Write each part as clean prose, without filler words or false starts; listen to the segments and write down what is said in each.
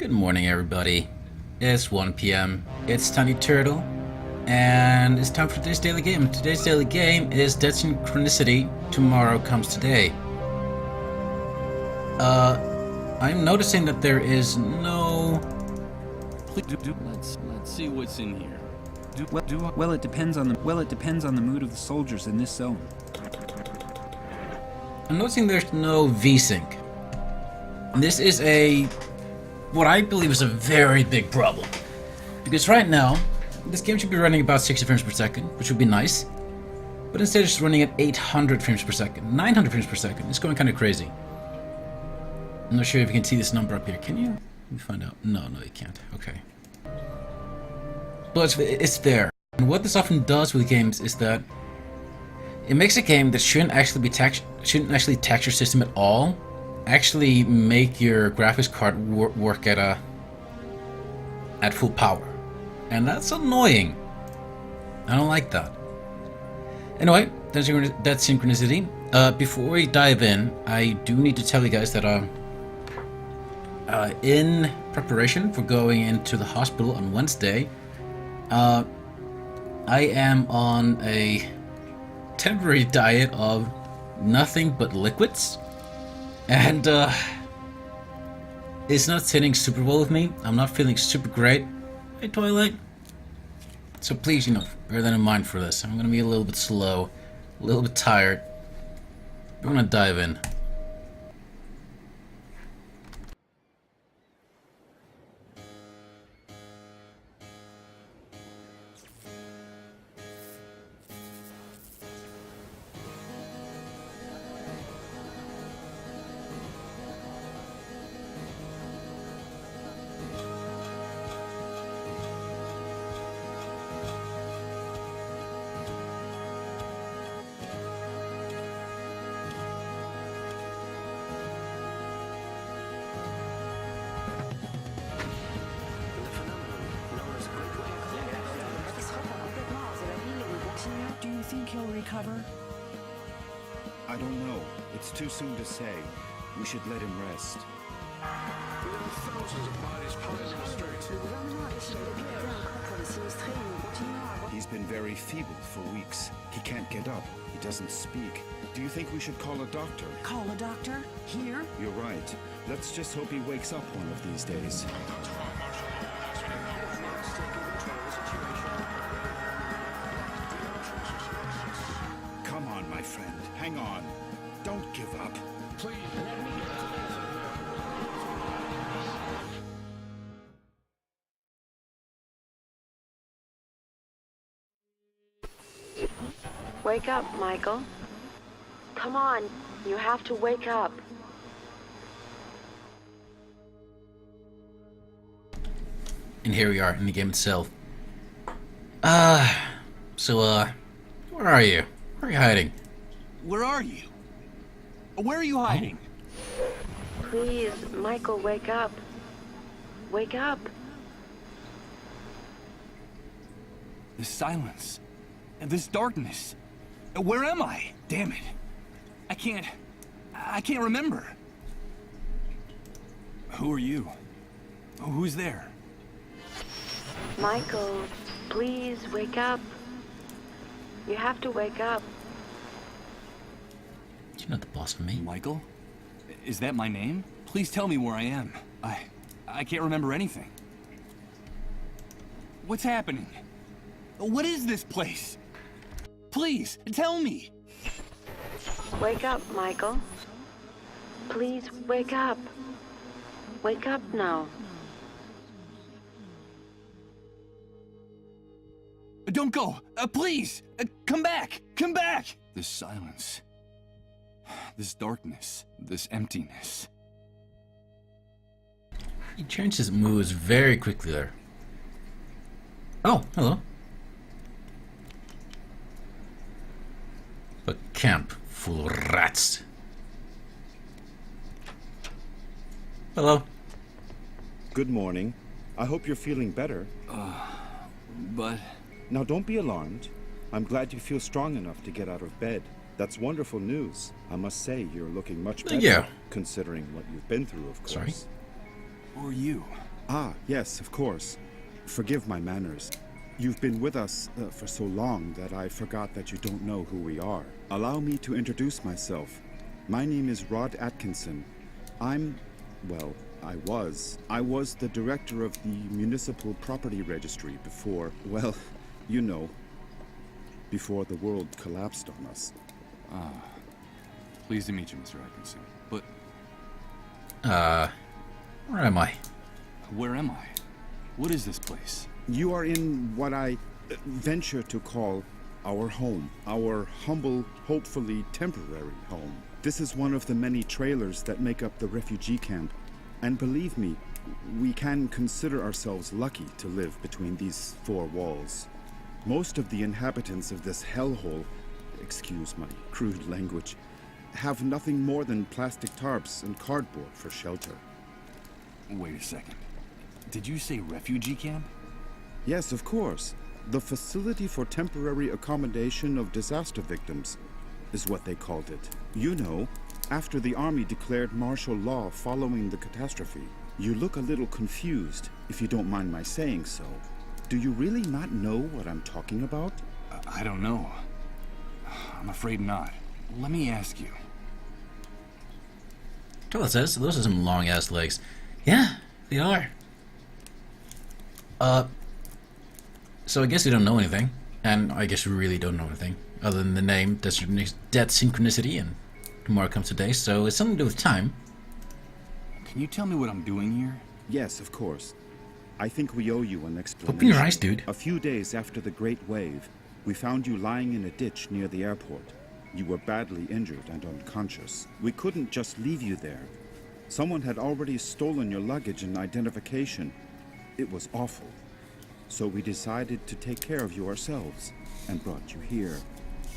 Good morning, everybody. It's 1 p.m. It's Tiny Turtle, and it's time for today's daily game. Today's daily game is Dead Synchronicity. Tomorrow comes today. I'm noticing that there is no. Let's see what's in here. Well, it depends on the mood of the soldiers in this zone. I'm noticing there's no VSync. This is what I believe is a very big problem. Because right now, this game should be running about 60 frames per second, which would be nice. But instead it's running at 800 frames per second, 900 frames per second. It's going kind of crazy. I'm not sure if you can see this number up here. Can you? Let me find out. No, you can't. Okay. But it's there. And what this often does with games is that it makes a game that shouldn't actually tax your system at all actually make your graphics card work at full power, and that's annoying. I don't like that. Anyway, that's Synchronicity. Before we dive in, I do need to tell you guys that in preparation for going into the hospital on Wednesday, I am on a temporary diet of nothing but liquids. And it's not sitting super well with me. I'm not feeling super great. Hey, Twilight. So please, bear that in mind for this. I'm gonna be a little bit slow, a little bit tired. We're gonna dive in. Do you think he'll recover? I don't know. It's too soon to say. We should let him rest. He's been very feeble for weeks. He can't get up. He doesn't speak. Do you think we should call a doctor? Call a doctor? Here? You're right. Let's just hope he wakes up one of these days. Come on, my friend. Hang on. Don't give up. Please, let me Wake up, Michael. Come on, you have to wake up. And here we are in the game itself. Where are you? Where are you hiding? Where are you? Where are you hiding? Please, Michael, wake up. Wake up. This silence. And this darkness. Where am I? Damn it. I can't remember. Who are you? Who's there? Michael, please wake up. You have to wake up. You're not the boss of me. Michael? Is that my name? Please tell me where I am. I can't remember anything. What's happening? What is this place? Please, tell me. Wake up, Michael. Please wake up. Wake up now. Don't go! Please! Come back! Come back! This silence. This darkness. This emptiness. He changed his moves very quickly there. Oh, hello. A camp full of rats. Hello. Good morning. I hope you're feeling better. But... Now don't be alarmed. I'm glad you feel strong enough to get out of bed. That's wonderful news. I must say, you're looking much better, Yeah. considering what you've been through, of course. Sorry? Who are you? Ah, yes, of course. Forgive my manners. You've been with us for so long that I forgot that you don't know who we are. Allow me to introduce myself. My name is Rod Atkinson. Well, I was the director of the Municipal Property Registry before, well, you know, before the world collapsed on us. Pleased to meet you, Mr. Atkinson. But Where am I? where am I? What is this place? You are in what I venture to call our home. Our humble, hopefully temporary home. This is one of the many trailers that make up the refugee camp. And believe me, we can consider ourselves lucky to live between these four walls. Most of the inhabitants of this hellhole, excuse my crude language, have nothing more than plastic tarps and cardboard for shelter. Wait a second. Did you say refugee camp? Yes, of course. The Facility for Temporary Accommodation of Disaster Victims is what they called it. You know, after the army declared martial law following the catastrophe. You look a little confused, if you don't mind my saying so. Do you really not know what I'm talking about? I don't know. I'm afraid not. Let me ask you. That's all it says. Those are some long-ass legs. Yeah, they are. So I guess we don't know anything. And I guess we really don't know anything. Other than the name, Death Synchronicity, and tomorrow comes today, so it's something to do with time. Can you tell me what I'm doing here? Yes, of course. I think we owe you an explanation. Open your eyes, dude. A few days after the Great Wave, we found you lying in a ditch near the airport. You were badly injured and unconscious. We couldn't just leave you there. Someone had already stolen your luggage and identification. It was awful. So we decided to take care of you ourselves and brought you here.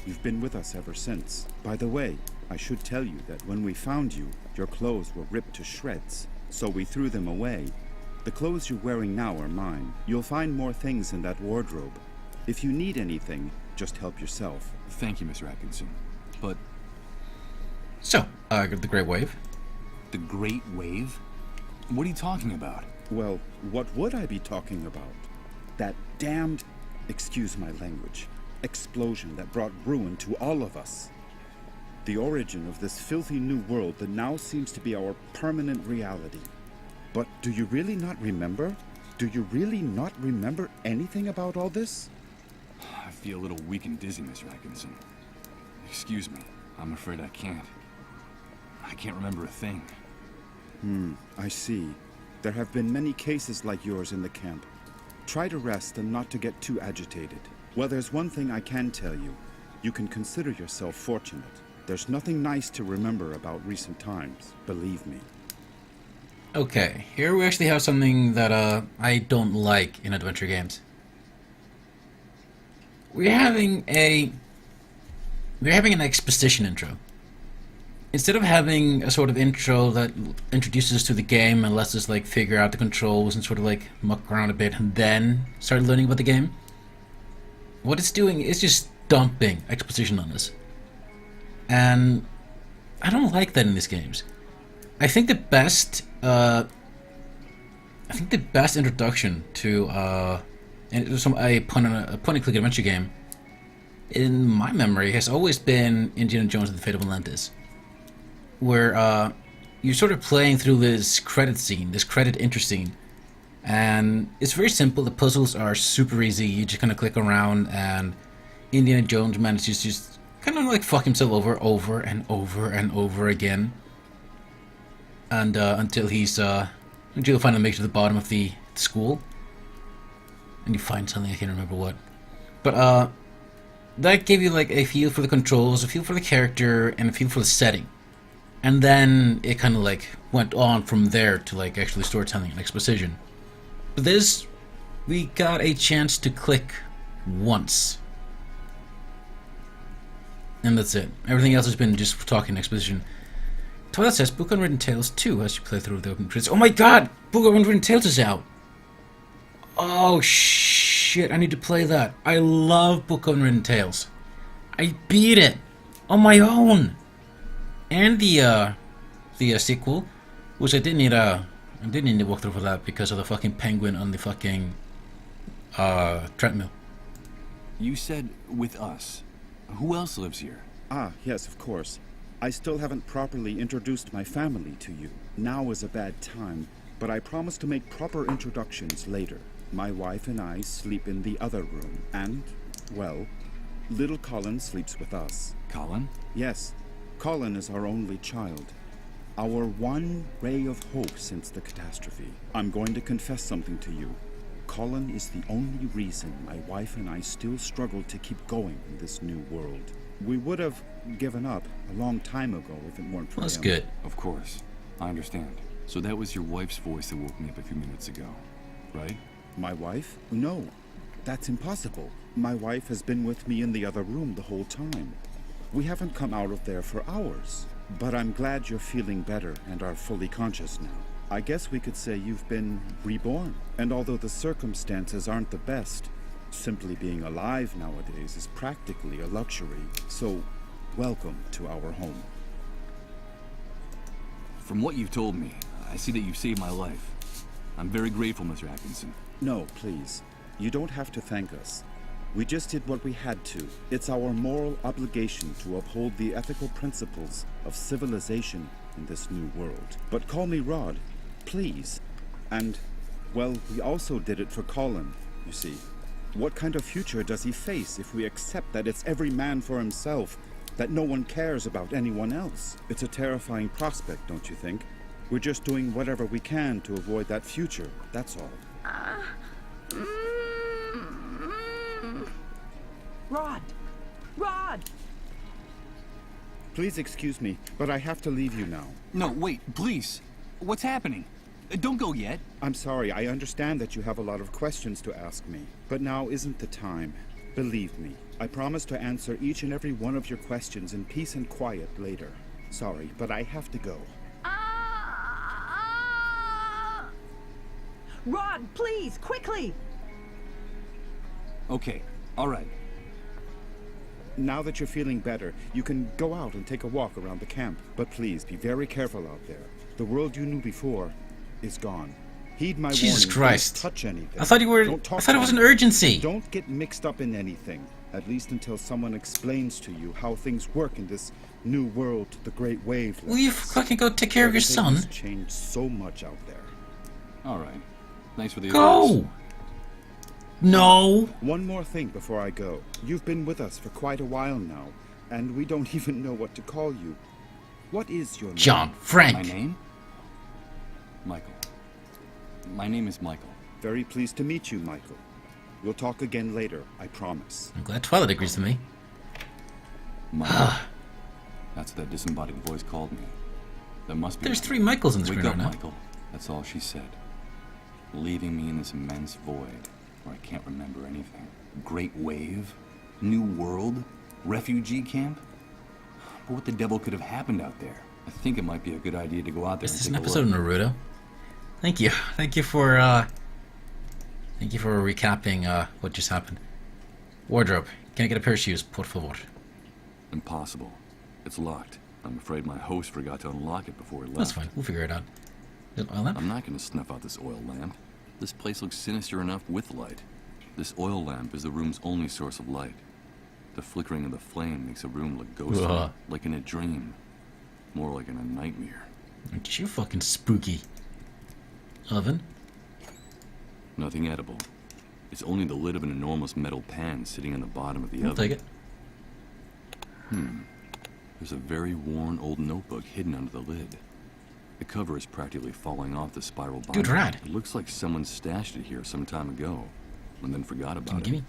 You've been with us ever since. By the way, I should tell you that when we found you, your clothes were ripped to shreds, so we threw them away. The clothes you're wearing now are mine. You'll find more things in that wardrobe. If you need anything, just help yourself. Thank you, Mr. Atkinson. But So, the Great Wave. the Great Wave? What are you talking about? Well, what would I be talking about? That damned, excuse my language, explosion that brought ruin to all of us. The origin of this filthy new world that now seems to be our permanent reality. But do you really not remember? Do you really not remember anything about all this? I feel a little weak and dizzy, Mr. Atkinson. Excuse me. I'm afraid I can't. I can't remember a thing. I see. There have been many cases like yours in the camp. Try to rest and not to get too agitated. Well, there's one thing I can tell you. You can consider yourself fortunate. There's nothing nice to remember about recent times, believe me. Okay, here we actually have something that I don't like in adventure games. We're having an exposition intro. Instead of having a sort of intro that introduces us to the game and lets us like figure out the controls and sort of like muck around a bit and then start learning about the game, what it's doing is just dumping exposition on us. And I don't like that in these games. I think the best introduction to a point-and-click adventure game, in my memory, has always been Indiana Jones and the Fate of Atlantis, where you're sort of playing through this credit scene, this credit intro scene, and it's very simple. The puzzles are super easy. You just kind of click around, and Indiana Jones manages to just kind of like fuck himself over and over again. And until you finally make it to the bottom of the school, and you find something, I can't remember what. But that gave you like a feel for the controls, a feel for the character, and a feel for the setting. And then it kind of like went on from there to like actually storytelling and exposition. But this, we got a chance to click once. And that's it. Everything else has been just talking exposition. Twilight says Book Unwritten Tales 2 as you play through the open credits. Oh my god! Book Unwritten Tales is out! Oh shit, I need to play that. I love Book Unwritten Tales. I beat it on my own. And the sequel, which I did need a I didn't need to walk through for that because of the fucking penguin on the fucking treadmill. You said with us. Who else lives here? Ah, yes, of course. I still haven't properly introduced my family to you. Now is a bad time, but I promise to make proper introductions later. My wife and I sleep in the other room, and, well, little Colin sleeps with us. Colin? Yes, Colin is our only child. Our one ray of hope since the catastrophe. I'm going to confess something to you. Colin is the only reason my wife and I still struggle to keep going in this new world. We would have given up a long time ago if it weren't for That's him. good. Of course. I understand. So that was your wife's voice that woke me up a few minutes ago, right? My wife? No, that's impossible. My wife has been with me in the other room the whole time. We haven't come out of there for hours. But I'm glad you're feeling better and are fully conscious now. I guess we could say you've been reborn. And although the circumstances aren't the best, simply being alive nowadays is practically a luxury. So, welcome to our home. From what you've told me, I see that you've saved my life. I'm very grateful, Mr. Atkinson. No, please. You don't have to thank us. We just did what we had to. It's our moral obligation to uphold the ethical principles of civilization in this new world. But call me Rod, please. And, well, we also did it for Colin, you see. What kind of future does he face if we accept that it's every man for himself, that no one cares about anyone else? It's a terrifying prospect, don't you think? We're just doing whatever we can to avoid that future, that's all. Rod! Rod! Please excuse me, but I have to leave you now. No, wait, please. What's happening? Don't go yet. I'm sorry, I understand that you have a lot of questions to ask me, but now isn't the time. Believe me, I promise to answer each and every one of your questions in peace and quiet later. Sorry, but I have to go. Rod, please, quickly! Okay, all right. Now that you're feeling better, you can go out and take a walk around the camp. But please, be very careful out there. The world you knew before is gone. Heed my Jesus warning. Christ. Don't touch anything. I thought you were. Don't talk I thought it to was an anyone. urgency. Don't get mixed up in anything. At least until someone explains to you how things work in this new world the Great Wave. Will you fucking go take care of your Everything son? has changed so much out there. All right. Thanks for the advice. Go! No! One more thing before I go. You've been with us for quite a while now, and we don't even know what to call you. What is your name? John, Frank. My name? Michael. My name is Michael. Very pleased to meet you, Michael. We'll talk again later, I promise. I'm glad Twilight agrees with me. Michael. That's what that disembodied voice called me. That must be. There's 3 Michaels on the Wake screen up, right now. Michael. That's all she said. Leaving me in this immense void where I can't remember anything. Great wave? New world? Refugee camp? But what the devil could have happened out there? I think it might be a good idea to go out there Is and this take an a episode of look. Naruto? Thank you. Thank you for recapping what just happened. Wardrobe. Can I get a pair of shoes, por favor? Impossible. It's locked. I'm afraid my host forgot to unlock it before he left. That's fine. We'll figure it out. Is it oil lamp? I'm not going to snuff out this oil lamp. This place looks sinister enough with light. This oil lamp is the room's only source of light. The flickering of the flame makes a room look ghostly, Ugh. like in a dream. More like in a nightmare. Aren't you fucking spooky? Oven? Nothing edible. It's only the lid of an enormous metal pan sitting on the bottom of the I'll oven. take it. There's a very worn old notebook hidden under the lid. The cover is practically falling off the spiral binder. Dude, rad. It looks like someone stashed it here some time ago, and then forgot about it. Gimme.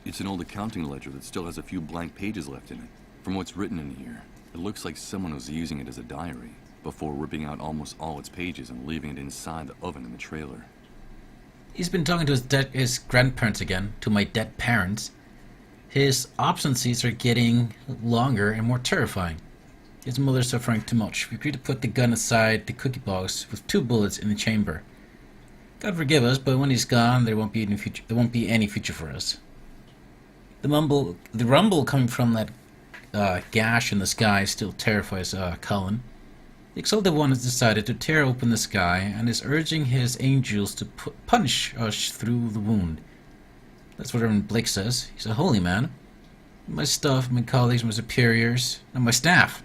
It's an old accounting ledger that still has a few blank pages left in it. From what's written in here, it looks like someone was using it as a diary, before ripping out almost all its pages and leaving it inside the oven in the trailer. He's been talking to his grandparents again, to my dead parents. His obscencies are getting longer and more terrifying. His mother's suffering too much. We agreed to put the gun aside the cookie box with 2 bullets in the chamber. God forgive us, but when he's gone, there won't be any future. There won't be any future for us. The rumble coming from that gash in the sky still terrifies Cullen, the Exalted One has decided to tear open the sky and is urging his angels to punch us through the wound. That's what Reverend Blake says. He's a holy man. My stuff, my colleagues, my superiors, and my staff.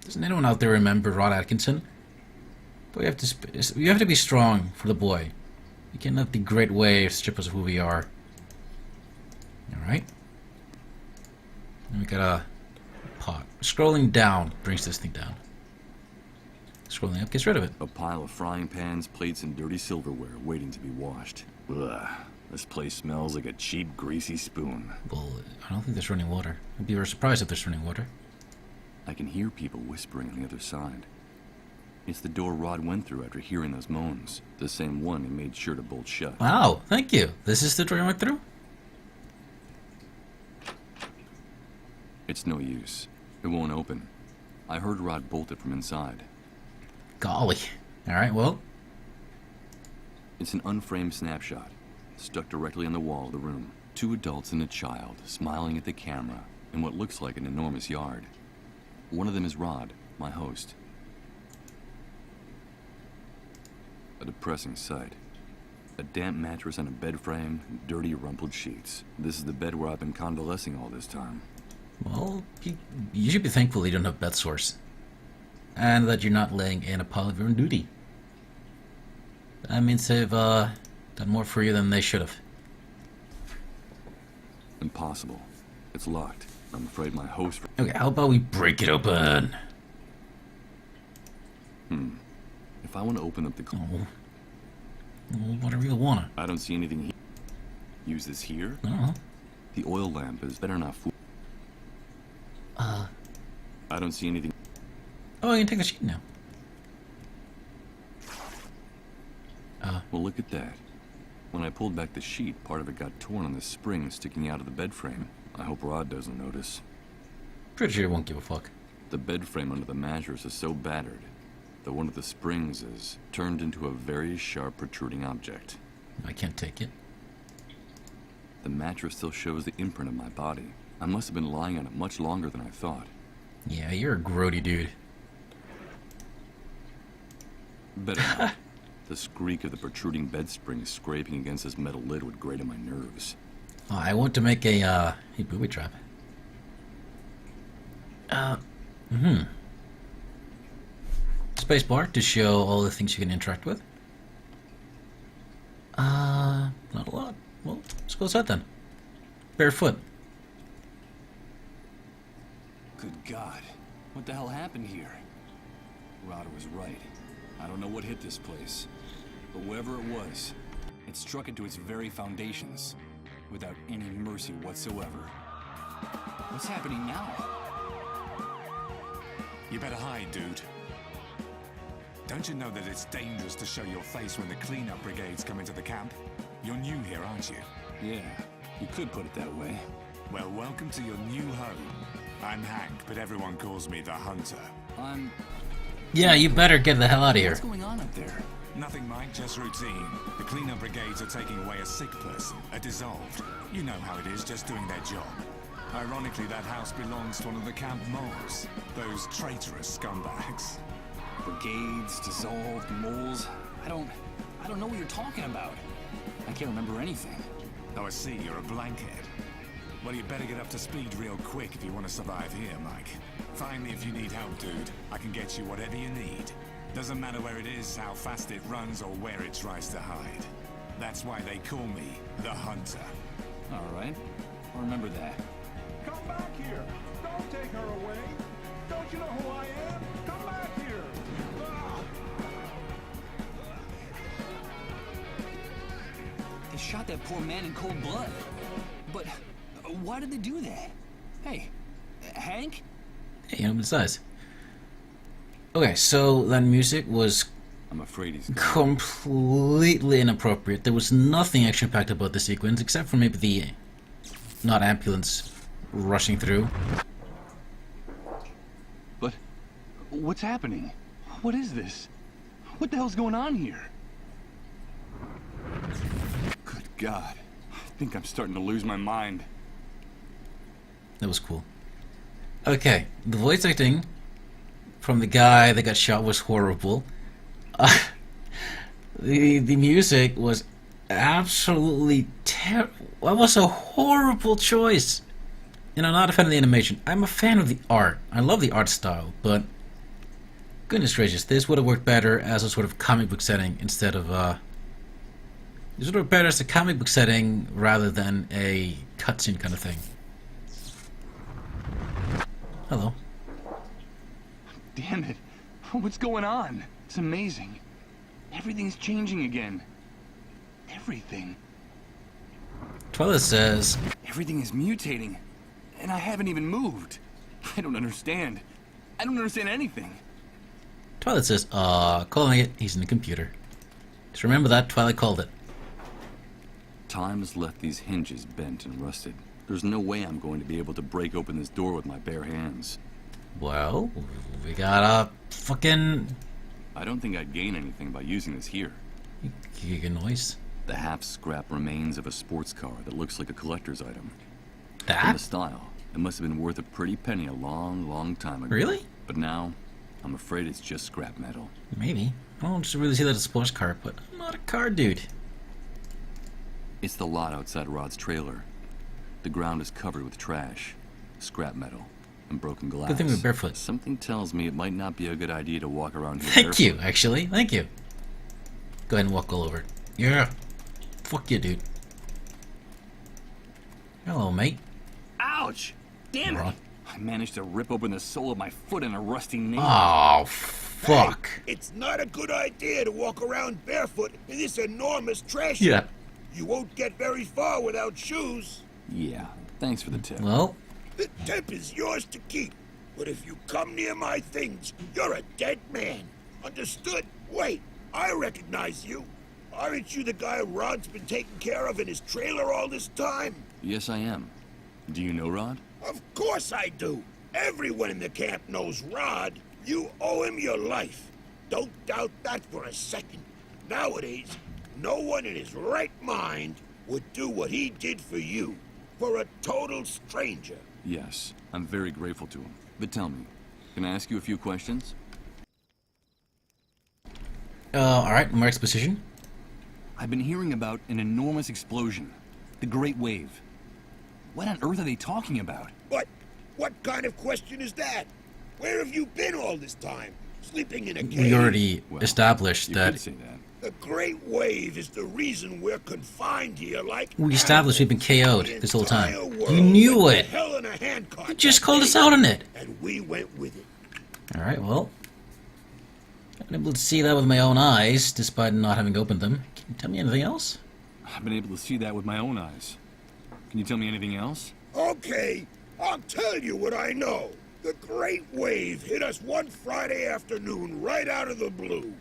Doesn't anyone out there remember Rod Atkinson? But we have to be strong for the boy. We can't let the great wave strip us of who we are. Alright. And we got a pot. Scrolling down brings this thing down. Scrolling up gets rid of it. A pile of frying pans, plates, and dirty silverware waiting to be washed. Ugh. This place smells like a cheap, greasy spoon. Well, I don't think there's running water. I'd be very surprised if there's running water. I can hear people whispering on the other side. It's the door Rod went through after hearing those moans. The same one he made sure to bolt shut. Wow, thank you. This is the door I went through? It's no use. It won't open. I heard Rod bolt it from inside. Golly. Alright, well. It's an unframed snapshot, stuck directly on the wall of the room. 2 adults and a child, smiling at the camera, in what looks like an enormous yard. One of them is Rod, my host. A depressing sight. A damp mattress on a bed frame, dirty, rumpled sheets. This is the bed where I've been convalescing all this time. Well, you should be thankful you don't have bed sores. And that you're not laying in a pile of your own duty. That means they've done more for you than they should have. Impossible. It's locked. I'm afraid my host... Okay, how about we break it open? If I want to open up the... Oh. Well, whatever you wanna. I don't see anything here. Use this here? No. The oil lamp is better not fool. I don't see anything. Oh, you can take the sheet now. Well, look at that. When I pulled back the sheet, part of it got torn on the spring sticking out of the bed frame. I hope Rod doesn't notice. Pretty sure he won't give a fuck. The bed frame under the mattress is so battered that one of the springs is turned into a very sharp protruding object. I can't take it. The mattress still shows the imprint of my body. I must have been lying on it much longer than I thought. Yeah, you're a grody dude. Better not. The squeak of the protruding bed spring scraping against this metal lid would grate on my nerves. Oh, I want to make a booby trap. Spacebar to show all the things you can interact with. Not a lot. Well, let's go outside then. Barefoot. Good God. What the hell happened here? Rod was right. I don't know what hit this place. But whatever it was, it struck into its very foundations, without any mercy whatsoever. What's happening now? You better hide, dude. Don't you know that it's dangerous to show your face when the cleanup brigades come into the camp? You're new here, aren't you? Yeah, you could put it that way. Well, welcome to your new home. I'm Hank, but everyone calls me the Hunter. Yeah, you better get the hell out of here. What's going on up there? Nothing, Mike, just routine. The cleanup brigades are taking away a sick person, a dissolved. You know how it is, just doing their job. Ironically, that house belongs to one of the camp moles. Those traitorous scumbags. Brigades, dissolved, moles. I don't know what you're talking about. I can't remember anything. Oh, I see, you're a blankhead. Well, you better get up to speed real quick if you want to survive here, Mike. Find me if you need help, dude. I can get you whatever you need. Doesn't matter where it is, how fast it runs, or where it tries to hide. That's why they call me the Hunter. All right, I'll remember that. Come back here! Don't take her away! Don't you know who I am? Come back here! They shot that poor man in cold blood. But why did they do that? Hey, Hank? Hey, I'm size. Okay, so that music was I'm afraid he's gone. completely inappropriate. There was nothing action-packed about the sequence, except for maybe the not ambulance rushing through. But what's happening? What is this? What the hell's going on here? Good God. I think I'm starting to lose my mind. That was cool. Okay, the voice acting from the guy that got shot was horrible. The music was absolutely terrible. That was a horrible choice. And I'm not a fan of the animation. I'm a fan of the art. I love the art style, but goodness gracious, this would have worked better as a sort of comic book setting instead of this would have worked better as a comic book setting rather than a cutscene kind of thing. Hello. Damn it. What's going on? It's amazing. Everything's changing again. Everything. Twilight says, Everything is mutating. And I haven't even moved. I don't understand. I don't understand anything. Twilight says, calling it, he's in the computer. Just remember that, Twilight called it. Time has left these hinges bent and rusted. There's no way I'm going to be able to break open this door with my bare hands. Well, we got a fucking I don't think I'd gain anything by using this here. giga noise. The half-scrap remains of a sports car that looks like a collector's item. From That? the style, it must have been worth a pretty penny a long, long time ago. Really? But now, I'm afraid it's just scrap metal. Maybe. I don't just really see that as a sports car, but I'm not a car dude. It's the lot outside Rod's trailer. The ground is covered with trash, scrap metal, and broken glass. Good thing we're barefoot. Something tells me it might not be a good idea to walk around here Thank barefoot. you, actually. Thank you. Go ahead and walk all over it. Yeah. Fuck you, dude. Hello, mate. Ouch! Damn Right. it! I managed to rip open the sole of my foot in a rusty nail. Oh, fuck. It's not a good idea to walk around barefoot in this enormous trash. Yeah. You won't get very far without shoes. Yeah, thanks for the tip. Well, The tip is yours to keep. But if you come near my things, you're a dead man. Understood? Wait, I recognize you. Aren't you the guy Rod's been taking care of in his trailer all this time? Yes, I am. Do you know Rod? Of course I do. Everyone in the camp knows Rod. You owe him your life. Don't doubt that for a second. Nowadays, no one in his right mind would do what he did for you. For a total stranger. Yes, I'm very grateful to him. But tell me, can I ask you a few questions? alright, more exposition. I've been hearing about an enormous explosion. The Great Wave. What on earth are they talking about? What kind of question is that? Where have you been all this time? Sleeping in a cave? We already Well, established You that. could say that. The Great Wave is the reason we're confined here like We established we've been KO'd The this whole time. entire You world knew went to it. hell in a handcart You just that called us day, out on it. and we went with it. Alright, well. I'm able to see that with my own eyes, despite not having opened them. Can you tell me anything else? I've been able to see that with my own eyes. Can you tell me anything else? Okay, I'll tell you what I know. The Great Wave hit us one Friday afternoon right out of the blue.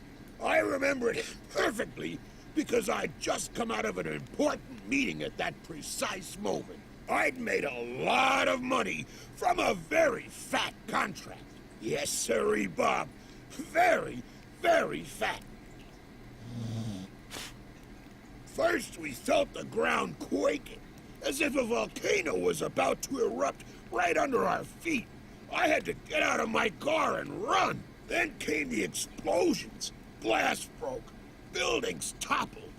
I remember it perfectly because I'd just come out of an important meeting at that precise moment. I'd made a lot of money from a very fat contract. Yes, sirree, Bob. Very, very fat. First, we felt the ground quaking, as if a volcano was about to erupt right under our feet. I had to get out of my car and run. Then came the explosions. Glass broke. Buildings toppled.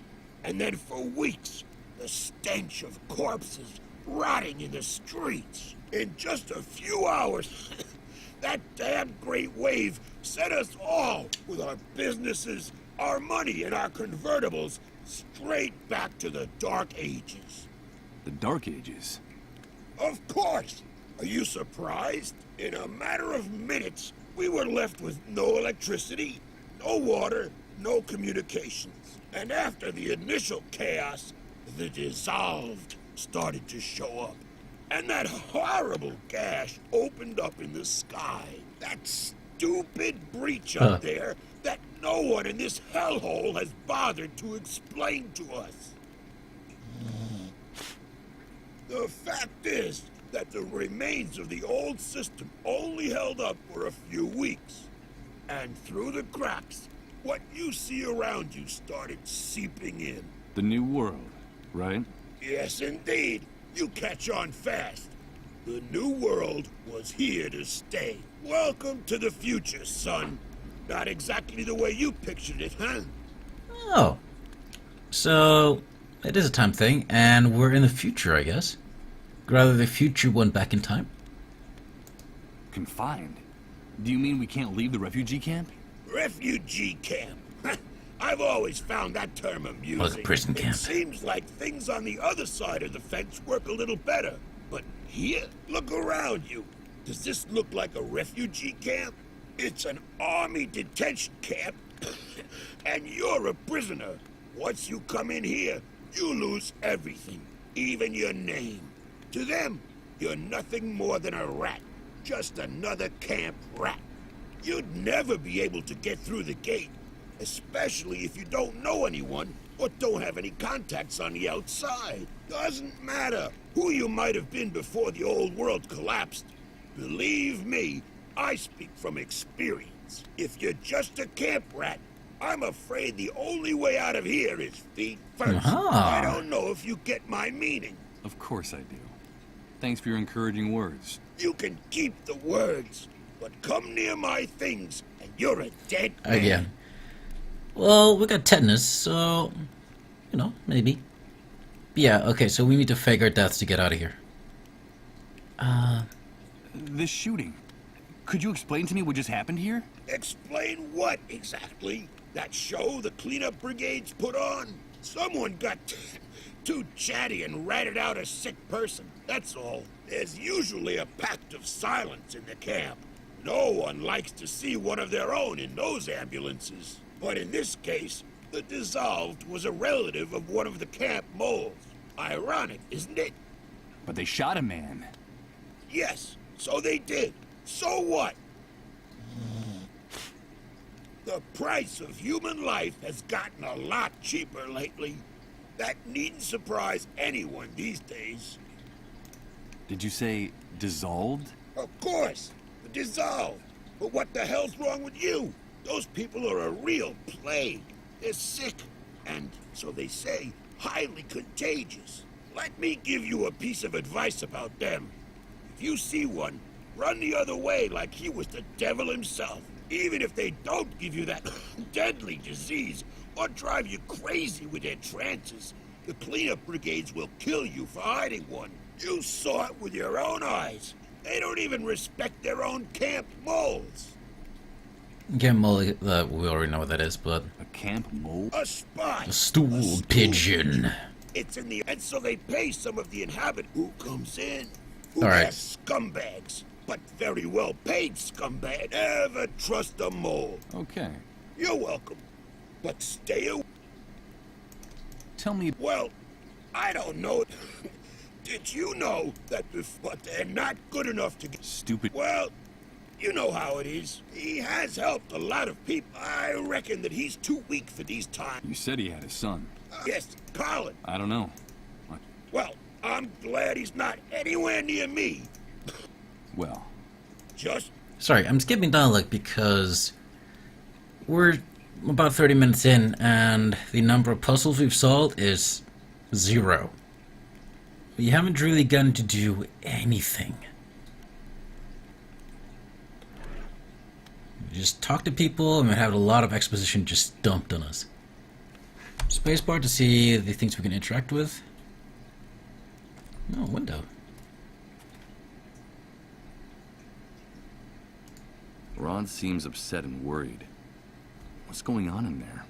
And then for weeks, the stench of corpses rotting in the streets. In just a few hours, that damn Great Wave set us all, with our businesses, our money, and our convertibles, straight back to the Dark Ages. The Dark Ages? Of course! Are you surprised? In a matter of minutes, we were left with no electricity, no water, no communications. And after the initial chaos, the dissolved started to show up. And that horrible gash opened up in the sky. That stupid breach up there that no one in this hellhole has bothered to explain to us. The fact is that the remains of the old system only held up for a few weeks. And through the cracks, what you see around you started seeping in. The New World, right? Yes, indeed. You catch on fast. The new world was here to stay. Welcome to the future, son. Not exactly the way you pictured it, huh? Oh. So, it is a time thing, and we're in the future, I guess. Rather, the future went back in time. Confined? Do you mean we can't leave the refugee camp? Refugee camp. I've always found that term amusing. Like a prison camp. It seems like things on the other side of the fence work a little better. But here, look around you. Does this look like a refugee camp? It's an army detention camp, and you're a prisoner. Once you come in here, you lose everything, even your name. To them, you're nothing more than a rat. Just another camp rat. You'd never be able to get through the gate, especially if you don't know anyone or don't have any contacts on the outside. Doesn't matter who you might have been before the old world collapsed. Believe me, I speak from experience. If you're just a camp rat, I'm afraid the only way out of here is feet first. I don't know if you get my meaning. Of course I do. Thanks for your encouraging words. You can keep the words, but come near my things and you're a dead man. Again. Well, we got tetanus, so, you know, maybe. But yeah, okay, so we need to fake our deaths to get out of here. This shooting. Could you explain to me what just happened here? Explain what exactly? That show the cleanup brigades put on? Someone got too chatty and ratted out a sick person, that's all. There's usually a pact of silence in the camp. No one likes to see one of their own in those ambulances. But in this case, the dissolved was a relative of one of the camp moles. Ironic, isn't it? But they shot a man. Yes, so they did. So what? The price of human life has gotten a lot cheaper lately. That needn't surprise anyone these days. Did you say dissolved? Of course, dissolved. But what the hell's wrong with you? Those people are a real plague. They're sick, and, so they say, highly contagious. Let me give you a piece of advice about them. If you see one, run the other way like he was the devil himself. Even if they don't give you that deadly disease or drive you crazy with their trances, the cleanup brigades will kill you for hiding one. You saw it with your own eyes. They don't even respect their own camp moles. Camp mole, we already know what that is, but... A camp mole? A spy. A stool pigeon. It's in the... And so they pay some of the inhabitants who comes in. Who All right. are scumbags. But very well paid scumbag. Never trust a mole. Okay. You're welcome. But stay away. Tell me... Well, I don't know. Did you know that but they're not good enough to get... Stupid... Well, you know how it is. He has helped a lot of people. I reckon that he's too weak for these times. You said he had a son. Yes, Colin. I don't know. Well, I'm glad he's not anywhere near me. Well... Just... Sorry, I'm skipping dialogue because we're about 30 minutes in and the number of puzzles we've solved is 0. We haven't really gotten to do anything. We just talk to people and we have a lot of exposition just dumped on us. Spacebar to see the things we can interact with. No, window. Rod seems upset and worried. What's going on in there?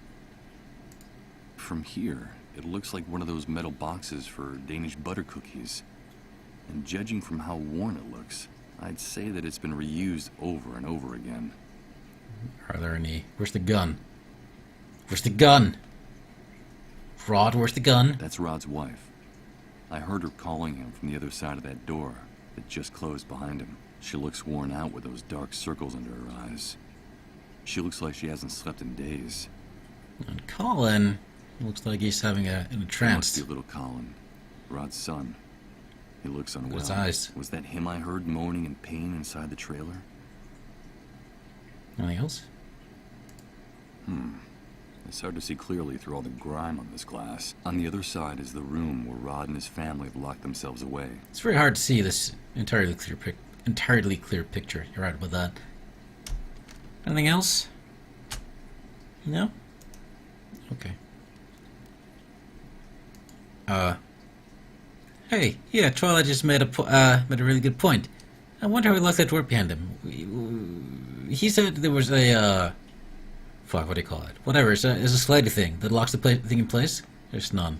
From here, it looks like one of those metal boxes for Danish butter cookies. And judging from how worn it looks, I'd say that it's been reused over and over again. Are there any... Where's the gun? Where's the gun? Rod, where's the gun? That's Rod's wife. I heard her calling him from the other side of that door that just closed behind him. She looks worn out with those dark circles under her eyes. She looks like she hasn't slept in days. And Colin looks like he's having a trance. Must be little Colin, Rod's son. He looks unwell. His eyes. Was that him I heard moaning in pain inside the trailer? Anything else? It's hard to see clearly through all the grime on this glass. On the other side is the room where Rod and his family have locked themselves away. It's very hard to see this entirely clear picture. You're right about that. Anything else? No? Okay. Hey, yeah, Twilight just made a really good point. I wonder how he locked that door behind him. He said there was a, fuck, what do you call it? Whatever, it's a slidey thing that locks the thing in place. There's none.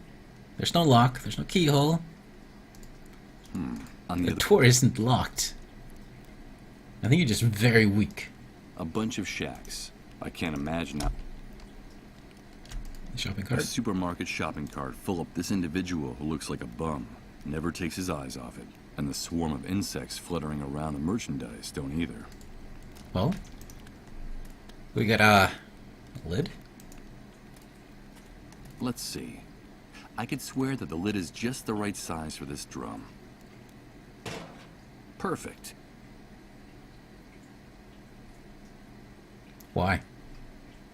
There's no lock, there's no keyhole. The door isn't locked. I think you're just very weak. A bunch of shacks. I can't imagine how. Shopping A cart. supermarket shopping cart full of this individual who looks like a bum. Never takes his eyes off it. And the swarm of insects fluttering around the merchandise don't either. Well, we got a lid. Let's see. I could swear that the lid is just the right size for this drum. Perfect. Why?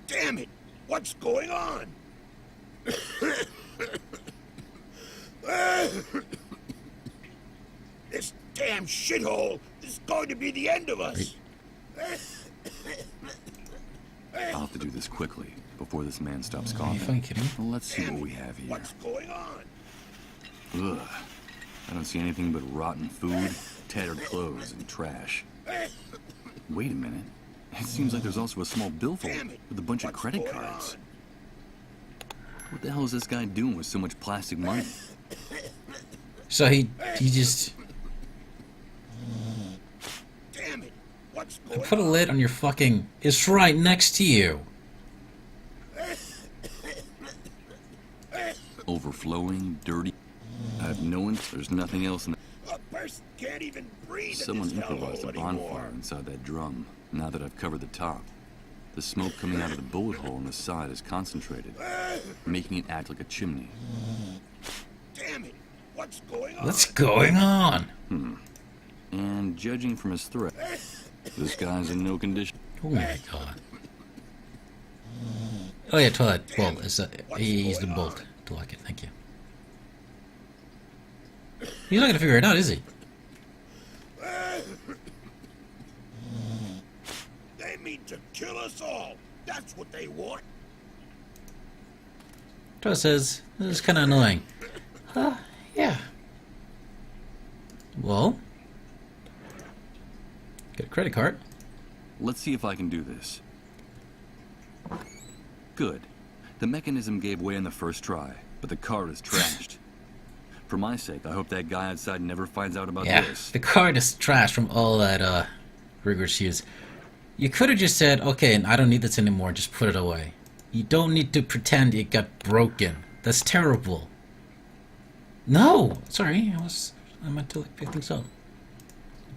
Damn it! What's going on? This damn shithole is going to be the end of us. I'll have to do this quickly before this man stops Are you coughing. fucking kidding me? Well, let's see what we have here. What's going on? Ugh. I don't see anything but rotten food, tattered clothes, and trash. Wait a minute. It seems like there's also a small billfold Damn it. with a bunch of What's credit going cards. on? What the hell is this guy doing with so much plastic money? So he just Damn it! What's going put a on? lid on your fucking. It's right next to you. Overflowing, dirty. I have no there's nothing else in A person can't even breathe. Someone in this improvised a hellhole bonfire anymore. inside that drum. Now that I've covered the top, the smoke coming out of the bullet hole on the side is concentrated, making it act like a chimney. Damn it! What's going on? What's going on? And judging from his threat, this guy's in no condition. Oh my god. Oh yeah, Twilight bolt. He's the bolt to lock it. Thank you. He's not gonna figure it out, is he? They mean to kill us all. That's what they want. Twilight says this is kind of annoying. Yeah. Well, get a credit card. Let's see if I can do this. Good. The mechanism gave way on the first try, but the card is trashed. For my sake, I hope that guy outside never finds out about Yeah, this. the card is trashed from all that rigorous use. You could have just said, okay, and I don't need this anymore, just put it away. You don't need to pretend it got broken. That's terrible. No! Sorry, I meant to pick things up.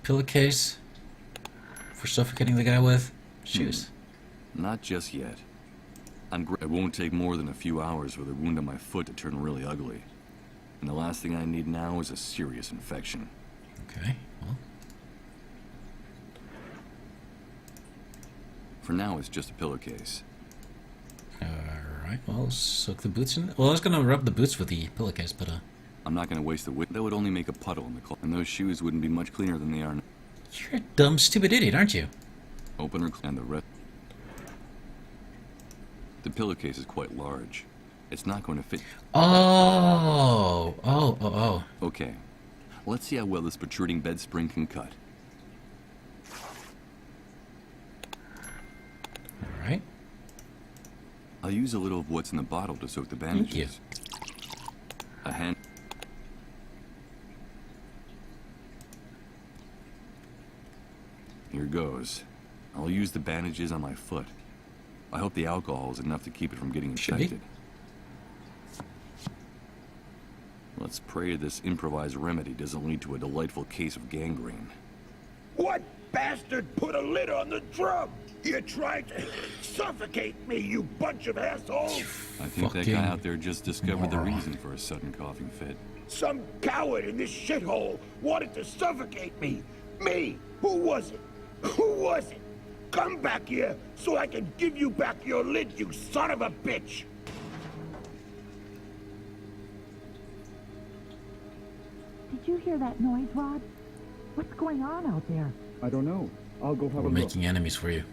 Pillowcase for suffocating the guy with. Shoes. Not just yet. It won't take more than a few hours for the wound on my foot to turn really ugly. And the last thing I need now is a serious infection. Okay, well. For now, it's just a pillowcase. Alright, well, soak the boots in. Well, I was gonna rub the boots with the pillowcase, but I'm not going to waste the wick. That would only make a puddle in the cloth. And those shoes wouldn't be much cleaner than they are now. you're a dumb, stupid idiot, aren't you? Opener and the rest. The pillowcase is quite large. It's not going to fit. Oh. Okay. Let's see how well this protruding bed spring can cut. Alright. I'll use a little of what's in the bottle to soak the bandages. A hand. Here goes. I'll use the bandages on my foot. I hope the alcohol is enough to keep it from getting Should be. infected. Let's pray this improvised remedy doesn't lead to a delightful case of gangrene. What bastard put a lid on the drum? You tried to suffocate me, you bunch of assholes! I think that Fucking guy out there just discovered the moron. reason for a sudden coughing fit. Some coward in this shithole wanted to suffocate me! Me! Who was it? Who was it? come back here so I can give you back your lid, you son of a bitch! Did you hear that noise, Rod? What's going on out there? I don't know. I'll go have We're a look. making enemies for you.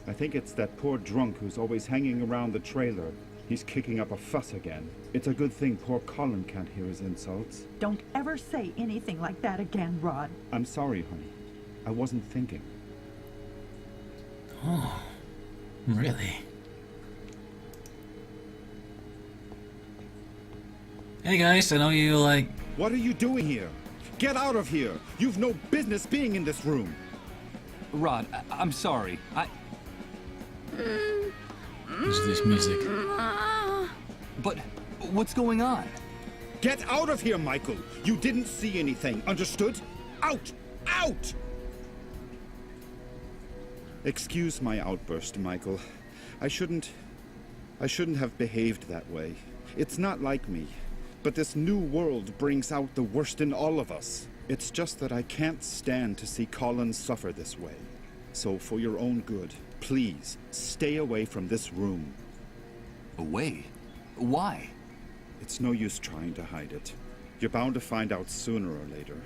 I think it's that poor drunk who's always hanging around the trailer. He's kicking up a fuss again. It's a good thing poor Colin can't hear his insults. Don't ever say anything like that again, Rod. I'm sorry, honey. I wasn't thinking. Oh, really? Hey guys, I know you like... What are you doing here? Get out of here! You've no business being in this room! Rod, I'm sorry. There's this music. But what's going on? Get out of here, Michael! You didn't see anything, understood? Out! Out! Excuse my outburst, Michael. I shouldn't have behaved that way. It's not like me. But this new world brings out the worst in all of us. It's just that I can't stand to see Colin suffer this way. So for your own good, please, stay away from this room. Away? Why? It's no use trying to hide it. You're bound to find out sooner or later.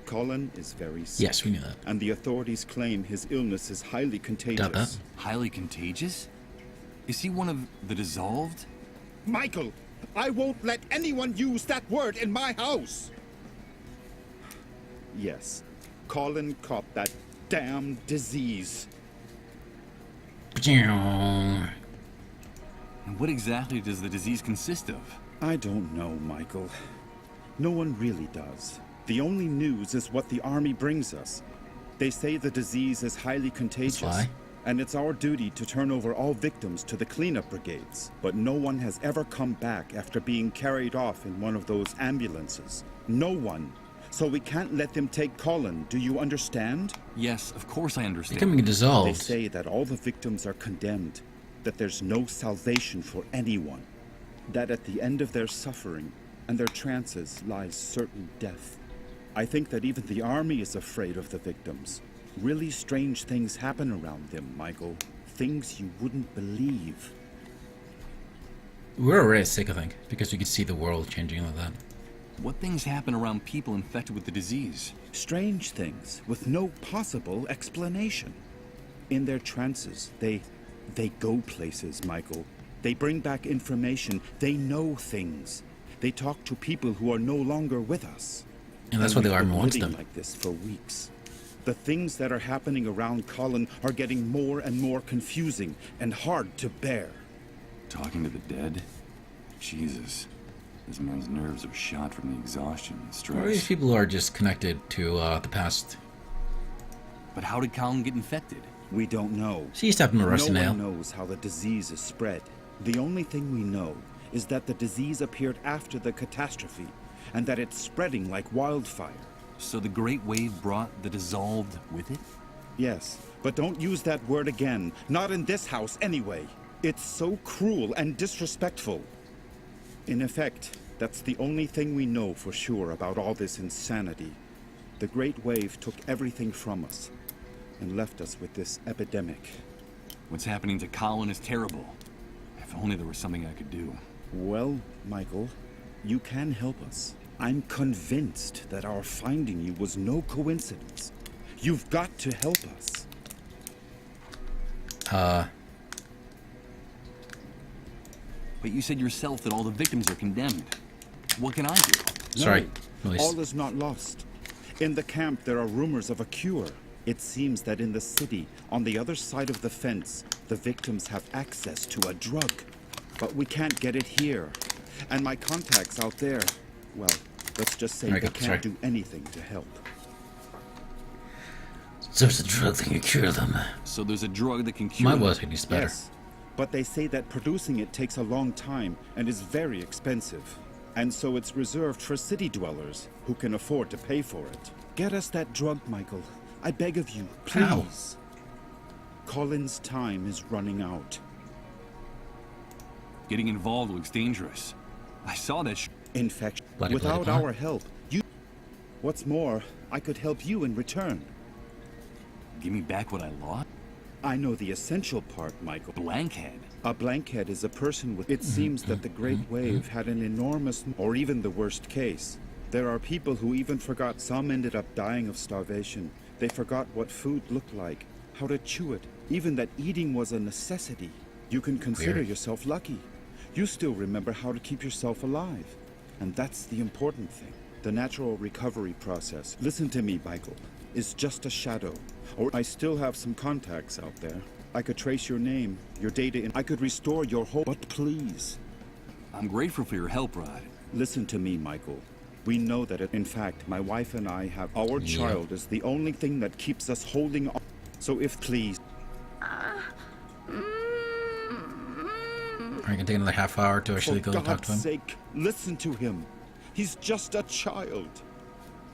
Colin is very sick. Yes, we knew that. And the authorities claim his illness is highly contagious. Doubt that. Highly contagious? Is he one of the dissolved? Michael, I won't let anyone use that word in my house! Yes, Colin caught that damn disease. And what exactly does the disease consist of? I don't know, Michael. No one really does. The only news is what the army brings us. They say the disease is highly contagious. That's why. And it's our duty to turn over all victims to the cleanup brigades. But no one has ever come back after being carried off in one of those ambulances. No one. So we can't let them take Colin, do you understand? Yes, of course I understand. Becoming They dissolved. say that all the victims are condemned, that there's no salvation for anyone, that at the end of their suffering and their trances lies certain death. I think that even the army is afraid of the victims. Really strange things happen around them, Michael. Things you wouldn't believe. We're already sick, I think, because we could see the world changing like that. What things happen around people infected with the disease? Strange things with no possible explanation. In their trances, they go places, Michael. They bring back information. They know things. They talk to people who are no longer with us. And that's why the we've army been wants living them. like this for weeks. The things that are happening around Colin are getting more and more confusing and hard to bear. Talking to the dead? Jesus. This man's nerves are shot from the exhaustion and Or these stress. people are just connected to the past. But how did Colin get infected? We don't know. She stabbed him a rusty No nail. one knows how the disease is spread. The only thing we know is that the disease appeared after the catastrophe, and that it's spreading like wildfire. So the Great Wave brought the dissolved with it? Yes, but don't use that word again. Not in this house, anyway. It's so cruel and disrespectful. In effect, that's the only thing we know for sure about all this insanity. The Great Wave took everything from us and left us with this epidemic. What's happening to Colin is terrible. If only there was something I could do. Well, Michael, you can help us. I'm convinced that our finding you was no coincidence. You've got to help us. But you said yourself that all the victims are condemned. What can I do? Sorry, No, noise. all is not lost. In the camp, there are rumors of a cure. It seems that in the city, on the other side of the fence, the victims have access to a drug. But we can't get it here. And my contacts out there, well, let's just say There they you go, can't sorry. do anything to help. So it's a drug that can cure them. So there's a drug that can cure My them. was at least better. Yes, but they say that producing it takes a long time and is very expensive. And so it's reserved for city dwellers who can afford to pay for it. Get us that drug, Michael. I beg of you, How? please. Colin's time is running out. Getting involved looks dangerous. I saw that Infection. Bloody, Without bloody, our help, you... What's more, I could help you in return. Give me back what I lost? I know the essential part, Michael. Blankhead. A blankhead is a person with... It seems that the Great Wave had an enormous... Or even the worst case. There are people who even forgot. Some ended up dying of starvation. They forgot what food looked like, how to chew it, even that eating was a necessity. You can consider Weird. yourself lucky. You still remember how to keep yourself alive. And that's the important thing. The natural recovery process, listen to me, Michael, is just a shadow. Or I still have some contacts out there. I could trace your name, your data, and I could restore your hope. But please, I'm grateful for your help, Rod. listen to me, Michael. We know that, in fact, my wife and I have our child is the only thing that keeps us holding on. So if please... I can take another half hour to actually go For and talk God's to him. sake, listen to him. He's just a child.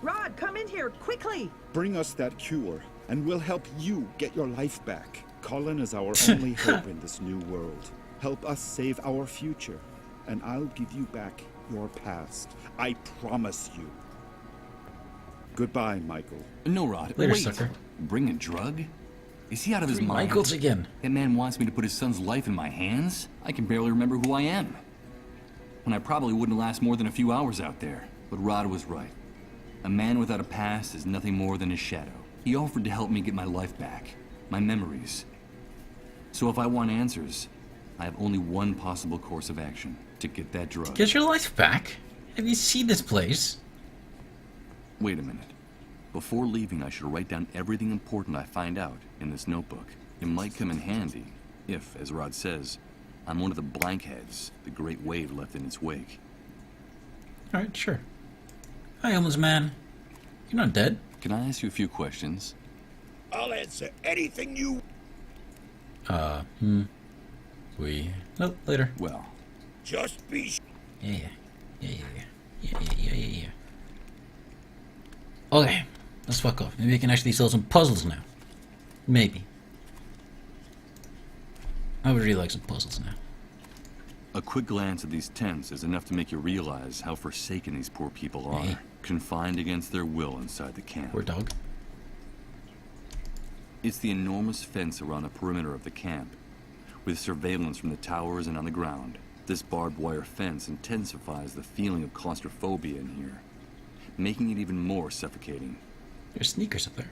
Rod, come in here, quickly! Bring us that cure, and we'll help you get your life back. Colin is our only hope in this new world. Help us save our future, and I'll give you back your past. I promise you. Goodbye, Michael. No, Rod. Later, wait. sucker. Bring a drug? Is he out of his mind? Michaels again. That man wants me to put his son's life in my hands? I can barely remember who I am. And I probably wouldn't last more than a few hours out there. But Rod was right. A man without a past is nothing more than his shadow. He offered to help me get my life back. My memories. So if I want answers, I have only one possible course of action. To get that drug. Get your life back? Have you seen this place? Wait a minute. Before leaving, I should write down everything important I find out in this notebook. It might come in handy if, as Rod says, I'm one of the blankheads the Great Wave left in its wake. Alright, sure. Hi, homeless man. You're not dead. Can I ask you a few questions? I'll answer anything you... Nope, later. Well, Just be... Yeah. Okay, let's fuck off. Maybe I can actually solve some puzzles now. Maybe. I would really like some puzzles now. a quick glance at these tents is enough to make you realize how forsaken these poor people are. Hey. Confined against their will inside the camp. Poor dog. It's the enormous fence around the perimeter of the camp, with surveillance from the towers and on the ground. This barbed wire fence intensifies the feeling of claustrophobia in here, making it even more suffocating. There's sneakers up there.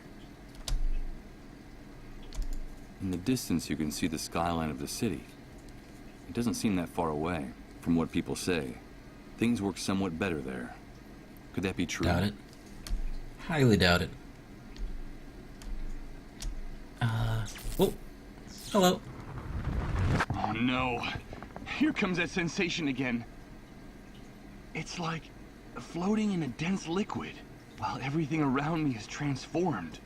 In the distance, you can see the skyline of the city. It doesn't seem that far away. From what people say, things work somewhat better there. Could that be true? Doubt it. Highly doubt it. Oh. Hello. Oh no. Here comes that sensation again. It's like floating in a dense liquid, while everything around me is transformed.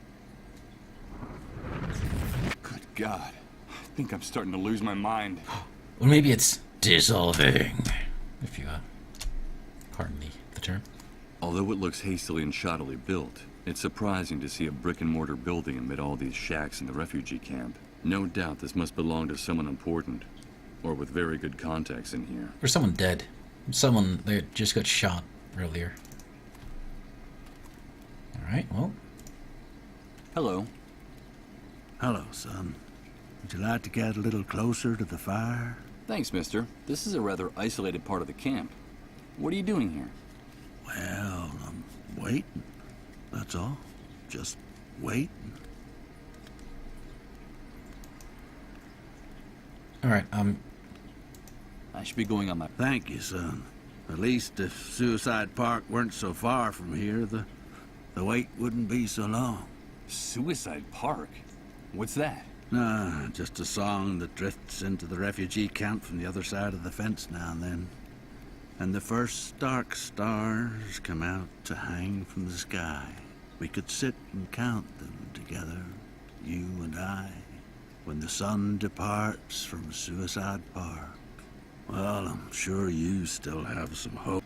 Good God. I think I'm starting to lose my mind. Or maybe it's dissolving. If you, pardon the term. Although it looks hastily and shoddily built, it's surprising to see a brick-and-mortar building amid all these shacks in the refugee camp. No doubt this must belong to someone important, or with very good contacts in here. Or someone dead. Someone that just got shot earlier. Alright, well. Hello. Hello, son. Would you like to get a little closer to the fire? Thanks, mister. This is a rather isolated part of the camp. What are you doing here? Well, I'm waiting. That's all. Just waiting. Alright, I should be going on my... Thank you, son. At least if Suicide Park weren't so far from here, the wait wouldn't be so long. Suicide Park? What's that? Nah, just a song that drifts into the refugee camp from the other side of the fence now and then. And the first dark stars come out to hang from the sky. We could sit and count them together, you and I, when the sun departs from Suicide Park. Well, I'm sure you still have some hope.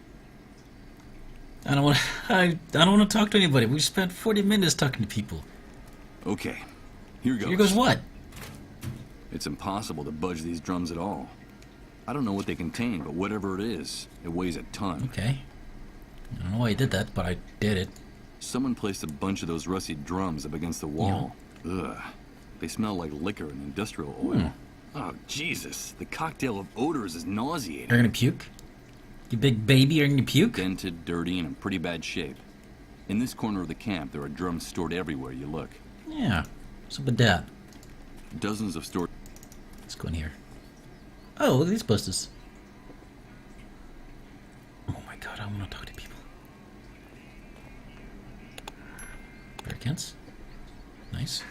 I don't want to talk to anybody. We spent 40 minutes talking to people. Okay, here goes. Here goes what? It's impossible to budge these drums at all. I don't know what they contain, but whatever it is, it weighs a ton. Okay. I don't know why I did that, but I did it. Someone placed a bunch of those rusty drums up against the wall. Ugh. They smell like liquor and industrial oil. Oh, Jesus. The cocktail of odors is nauseating. You're gonna puke? You big baby, you're gonna puke? Dented, dirty, and in pretty bad shape. In this corner of the camp, there are drums stored everywhere you look. Yeah. What's up with that? Dozens of stored... Let's go in here. Oh, look at these posters. Oh my god, I want to talk to people. Bear cans. Nice.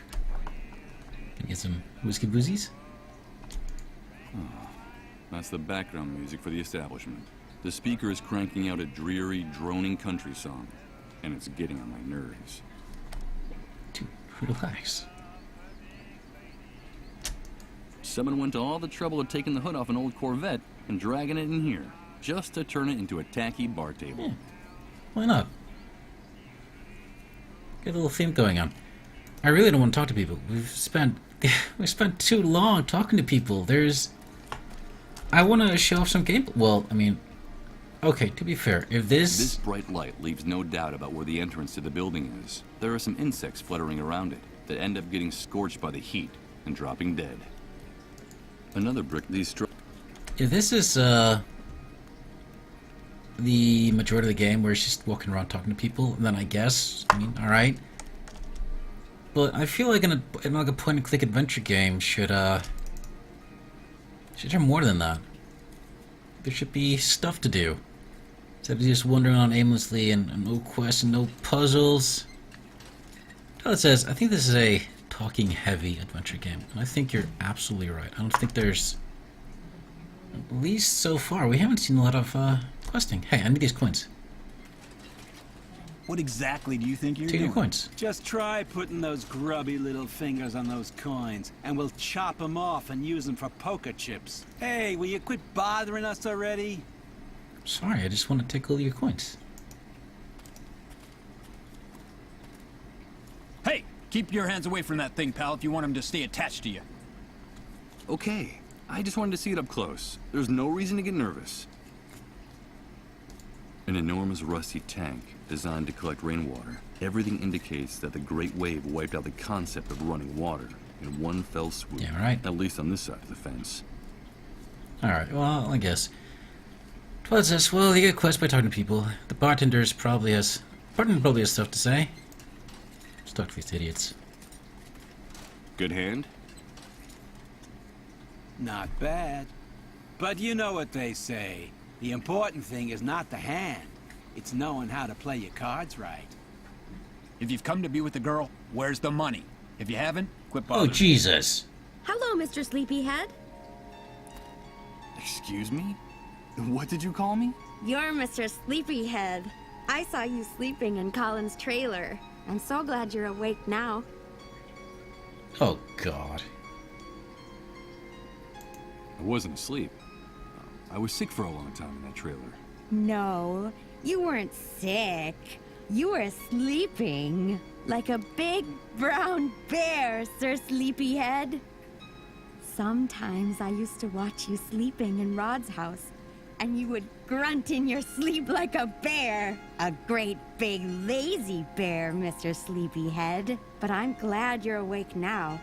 Can get some whiskey boozies. Oh, that's the background music for the establishment. The speaker is cranking out a dreary, droning country song, and it's getting on my nerves. Dude, relax. Someone went to all the trouble of taking the hood off an old Corvette and dragging it in here, just to turn it into a tacky bar table. Yeah. Why not? Get a little theme going on. I really don't want to talk to people. We've spent too long talking to people. I want to show off some gameplay. Well, I mean, okay, to be fair, if This bright light leaves no doubt about where the entrance to the building is. There are some insects fluttering around it that end up getting scorched by the heat and dropping dead. Another brick if this is the majority of the game where she's walking around talking to people, then I guess, I mean, alright. But I feel like in like a point-and-click adventure game should have more than that. There should be stuff to do. Instead of just wandering around aimlessly and no quests and no puzzles. Well, it says, I think this is a talking-heavy adventure game. And I think you're absolutely right. I don't think there's... At least so far, we haven't seen a lot of questing. Hey, I need these coins. What exactly do you think you're Take doing? your coins. Just try putting those grubby little fingers on those coins, and we'll chop them off and use them for poker chips. Hey, will you quit bothering us already? Sorry, I just want to take all your coins. Hey, keep your hands away from that thing, pal, if you want him to stay attached to you. Okay, I just wanted to see it up close. There's no reason to get nervous. An enormous rusty tank designed to collect rainwater. Everything indicates that the Great Wave wiped out the concept of running water in one fell swoop. Yeah, right. At least on this side of the fence. Alright, well, I guess. Twilight says, well, you get quests by talking to people. The bartender probably has stuff to say. Let's talk to these idiots. Good hand? Not bad. But you know what they say. The important thing is not the hand. It's knowing how to play your cards right. If you've come to be with the girl, where's the money? If you haven't, quit Oh, bothering. Jesus. Hello, Mr. Sleepyhead. Excuse me? What did you call me? You're Mr. Sleepyhead. I saw you sleeping in Colin's trailer. I'm so glad you're awake now. Oh, God. I wasn't asleep. I was sick for a long time in that trailer. No, you weren't sick. You were sleeping. Like a big brown bear, Sir Sleepyhead. Sometimes I used to watch you sleeping in Rod's house, and you would grunt in your sleep like a bear. A great big lazy bear, Mr. Sleepyhead. But I'm glad you're awake now.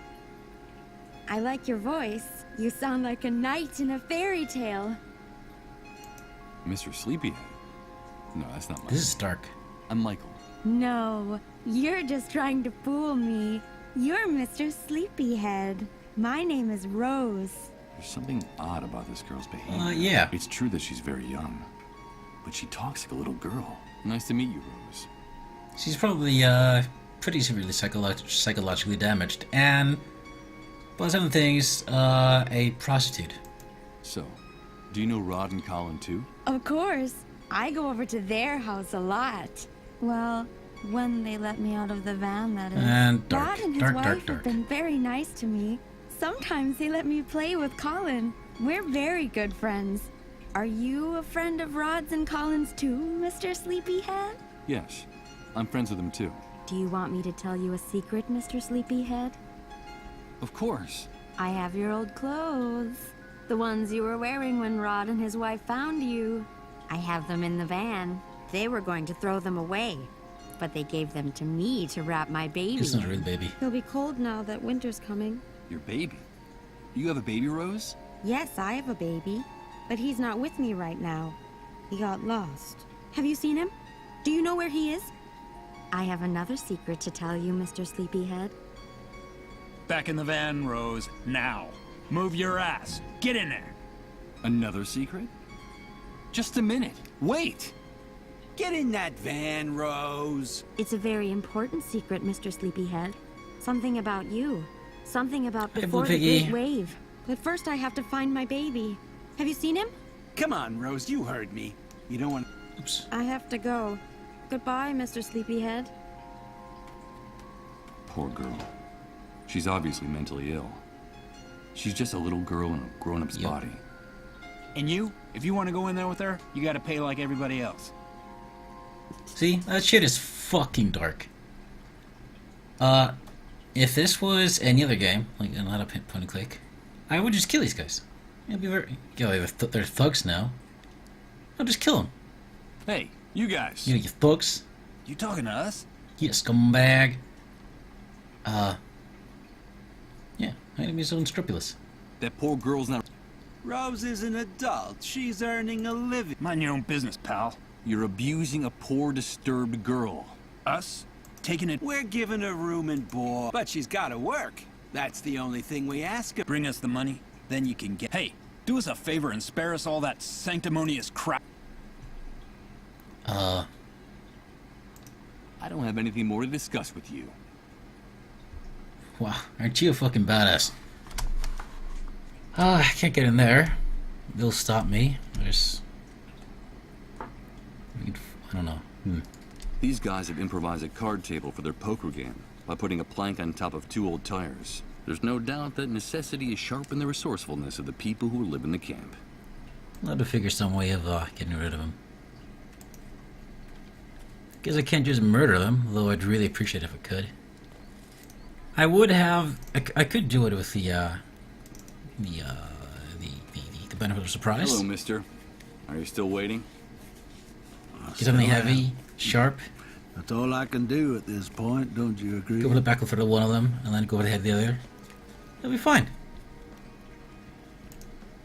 I like your voice. You sound like a knight in a fairy tale. Mr. Sleepyhead? No, that's not Michael. This is dark. I'm Michael. No, you're just trying to fool me. You're Mr. Sleepyhead. My name is Rose. There's something odd about this girl's behavior. Yeah. It's true that she's very young, but she talks like a little girl. Nice to meet you, Rose. She's probably, pretty severely psychologically damaged, and, by some things, a prostitute. So, do you know Rod and Colin too? Of course. I go over to their house a lot. Well, when they let me out of the van, that is. And dark, Rod and his wife have been very nice to me. Sometimes they let me play with Colin. We're very good friends. Are you a friend of Rod's and Colin's too, Mr. Sleepyhead? Yes. I'm friends with them too. Do you want me to tell you a secret, Mr. Sleepyhead? Of course. I have your old clothes. The ones you were wearing when Rod and his wife found you. I have them in the van. They were going to throw them away. but they gave them to me to wrap my baby. It's not a real baby. He'll be cold now that winter's coming. Your baby? You have a baby, Rose? Yes, I have a baby, but he's not with me right now. He got lost. Have you seen him? Do you know where he is? I have another secret to tell you, Mr. Sleepyhead. Back in the van, Rose. Now. Move your ass. Get in there. Another secret? Just a minute. Wait! Get in that van, Rose. It's a very important secret, Mr. Sleepyhead. Something about you. Something about before the Great Wave. But first I have to find my baby. Have you seen him? Come on, Rose, you heard me. You don't want... Oops. I have to go. Goodbye, Mr. Sleepyhead. Poor girl. She's obviously mentally ill. She's just a little girl in a grown-up's body. And you? If you want to go in there with her, you gotta pay like everybody else. See? That shit is fucking dark. If this was any other game, like not a point and click, I would just kill these guys. It'd be very... they're thugs now. I'll just kill them. Hey, you guys. You thugs. You talking to us? You scumbag. Yeah, I didn't be so unscrupulous. That poor girl's not... Rose is an adult. She's earning a living. Mind your own business, pal. You're abusing a poor, disturbed girl. Us? Taking it... We're giving her room and board, but she's gotta work. That's the only thing we ask her. Bring us the money, then you can get... Hey, do us a favor and spare us all that sanctimonious crap. I don't have anything more to discuss with you. Wow, aren't you a fucking badass? I can't get in there. They'll stop me. There's... I don't know. These guys have improvised a card table for their poker game by putting a plank on top of 2 old tires. There's no doubt that necessity has sharpened the resourcefulness of the people who live in the camp. I'll have to figure some way of getting rid of them. Guess I can't just murder them, though I'd really appreciate it if I could. I would have... I could do it with the benefit of surprise. Hello, mister. Are you still waiting? Get something heavy, sharp. That's all I can do at this point, don't you agree? Go for the back of one of them, and then go over the head of the other. That'll be fine.